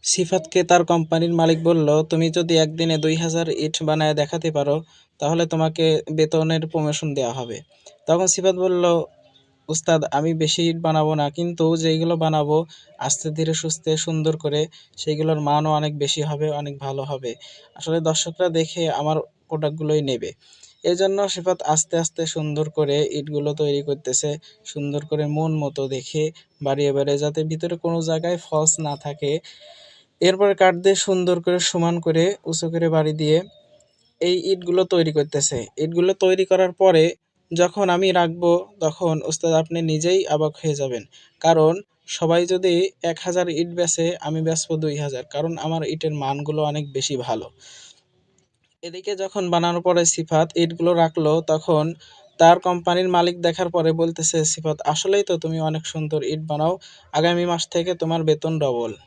সিফাতকে তার কোম্পানির মালিক বলল, তুমি যদি একদিনে 2000 ইট বানায় দেখাতে পারো তাহলে তোমাকে বেতনের প্রমোশন দেওয়া হবে। তখন সিফাত বলল, উস্তাদ আমি বেশি ইট বানাবো না, কিন্তু যেইগুলো বানাবো আস্তে ধীরে সুস্থে সুন্দর করে সেইগুলোর মানও অনেক বেশি হবে, অনেক ভালো হবে। আসলে দর্শকরা দেখে আমার প্রোডাক্টগুলোই নেবে। এই জন্য সিফাত আস্তে আস্তে সুন্দর করে ইটগুলো তৈরি করতেছে, সুন্দর করে মন মতো দেখে বাড়িয়ে বাড়িয়ে, যাতে ভিতরে কোনো জায়গায় ফলস না থাকে। এরপরে কাঠ দিয়ে সুন্দর করে সমান করে উঁচু করে বাড়ি দিয়ে এই ইটগুলো তৈরি করতেছে। ইটগুলো তৈরি করার পরে যখন আমি রাখবো, তখন ওস্তাদ আপনি নিজেই অবাক হয়ে যাবেন। কারণ সবাই যদি 1000 ইট বেচে, আমি বেচবো 2000, কারণ আমার ইটের মানগুলো অনেক বেশি ভালো। এদিকে যখন বানানোর পরে সিফাত ইটগুলো রাখলো, তখন তার কোম্পানির মালিক দেখার পরে বলতেছে, সিফাত আসলেই তো তুমি অনেক সুন্দর ইট বানাও, আগামী মাস থেকে তোমার বেতন ডবল।